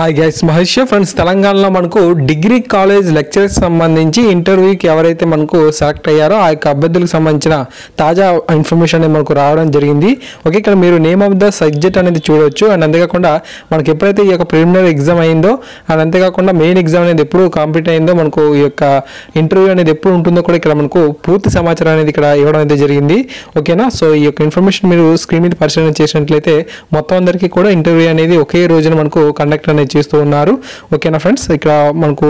Hi guys, Mahesh friends. తెలంగాణలో మనకు degree college lecturers సంబంధించి ఇంటర్వ్యూకి ఎవరైతే మనకు సెలెక్ట్ అయ్యారో ఆ యొక్క అభ్యర్థులకు సంబంధించిన తాజా ఇన్ఫర్మేషన్ అనేది మనకు రావడం జరిగింది. ఓకే, ఇక్కడ మీరు నేమ్ ఆఫ్ ద సబ్జెక్ట్ అనేది చూడవచ్చు. అండ్ అంతేకాకుండా మనకి ఎప్పుడైతే ఈ యొక్క ప్రిలిమినరీ ఎగ్జామ్ అయిందో అండ్ అంతేకాకుండా మెయిన్ ఎగ్జామ్ అనేది ఎప్పుడు కంప్లీట్ అయిందో మనకు ఈ యొక్క ఇంటర్వ్యూ అనేది ఎప్పుడు ఉంటుందో కూడా ఇక్కడ మనకు పూర్తి సమాచారం అనేది ఇక్కడ ఇవ్వడం అయితే జరిగింది. ఓకేనా, సో ఈ యొక్క ఇన్ఫర్మేషన్ మీరు స్క్రీన్ మీద పరిశీలన చేసినట్లయితే మొత్తం అందరికీ కూడా ఇంటర్వ్యూ అనేది ఒకే రోజున మనకు కండక్ట్ అనేది చేస్తూ ఉన్నారు. ఓకేనా ఫ్రెండ్స్, ఇక్కడ మనకు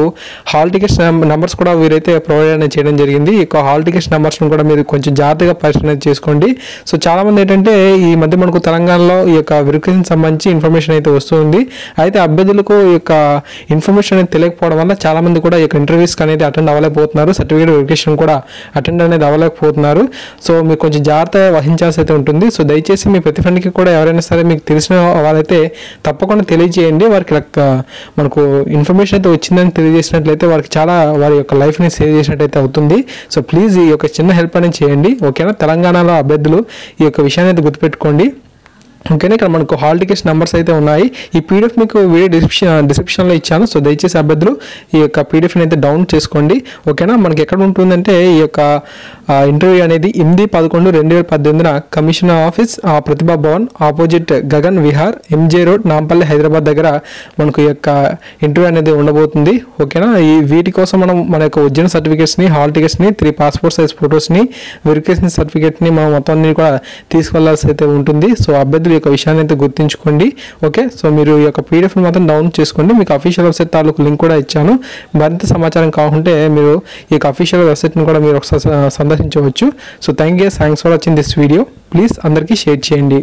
హాల్ టికెట్స్ నెంబర్స్ కూడా వీరైతే ప్రొవైడ్ అనేది చేయడం జరిగింది. ఈ యొక్క హాల్ టికెట్స్ నెంబర్స్ని కూడా మీరు కొంచెం జాగ్రత్తగా పరిశీలన చేసుకోండి. సో చాలా మంది ఏంటంటే ఈ మధ్య మనకు తెలంగాణలో ఈ యొక్క వెరిఫికేషన్ సంబంధించి ఇన్ఫర్మేషన్ అయితే వస్తుంది. అయితే అభ్యర్థులకు ఈ యొక్క ఇన్ఫర్మేషన్ అనేది తెలియకపోవడం వల్ల చాలా మంది కూడా ఈ యొక్క ఇంటర్వ్యూస్కి అనేది అటెండ్ అవ్వలేకపోతున్నారు. సర్టిఫికేట్ వెరిఫికేషన్ కూడా అటెండ్ అనేది అవ్వలేకపోతున్నారు. సో మీరు కొంచెం జాగ్రత్త వహించాల్సి అయితే ఉంటుంది. సో దయచేసి మీ ప్రతి ఫ్రెండ్కి కూడా ఎవరైనా సరే మీకు తెలిసిన వాళ్ళైతే తప్పకుండా తెలియజేయండి. వారికి మనకు ఇన్ఫర్మేషన్ అయితే వచ్చిందని తెలియజేసినట్లయితే వారికి చాలా వారి యొక్క లైఫ్ని సేవ్ చేసినట్టయితే అవుతుంది. సో ప్లీజ్ ఈ యొక్క చిన్న హెల్ప్ అనేది చేయండి. ఓకేనా, తెలంగాణలో అభ్యర్థులు ఈ యొక్క విషయాన్ని అయితే గుర్తుపెట్టుకోండి. ఓకేనా, ఇక్కడ మనకు హాల్ టికెట్స్ నెంబర్స్ అయితే ఉన్నాయి. ఈ పీడిఎఫ్ మీకు వీడియో డిస్క్రిప్షన్లో ఇచ్చాను. సో దయచేసి అభ్యర్థులు ఈ యొక్క పీడిఎఫ్ని అయితే డౌన్లోడ్ చేసుకోండి. ఓకేనా, మనకి ఎక్కడ ఉంటుందంటే ఈ యొక్క ఇంటర్వ్యూ అనేది 8/11/2018 కమిషనర్ ఆఫీస్ ప్రతిభా భవన్ ఆపోజిట్ గగన్ విహార్ ఎంజే రోడ్ నాంపల్లి హైదరాబాద్ దగ్గర మనకు ఈ యొక్క ఇంటర్వ్యూ అనేది ఉండబోతుంది. ఓకేనా, వీటి కోసం మనం మన యొక్క ఒరిజినల్ సర్టిఫికేట్స్ని, హాల్ టికెట్స్ని, 3 పాస్పోర్ట్ సైజ్ ఫొటోస్ని, వెరిఫికేషన్ సర్టిఫికేట్ని మనం మొత్తం అన్ని కూడా తీసుకెళ్లాల్సి అయితే ఉంటుంది. సో అభ్యర్థులు ఈ యొక్క విషయాన్ని అయితే గుర్తుంచుకోండి. ఓకే, సో మీరు ఈ యొక్క పీడిఎఫ్ని మాత్రం డౌన్లోడ్ చేసుకోండి. మీకు అఫీషియల్ వెబ్సైట్ తాలూకు లింక్ కూడా ఇచ్చాను. మరింత సమాచారం కావాలంటే మీరు ఈ యొక్క అఫీషియల్ వెబ్సైట్ని కూడా మీరు ఒకసారి సందర్శించవచ్చు. So thanks for watching this video. Please అందరికీ షేర్ చేయండి.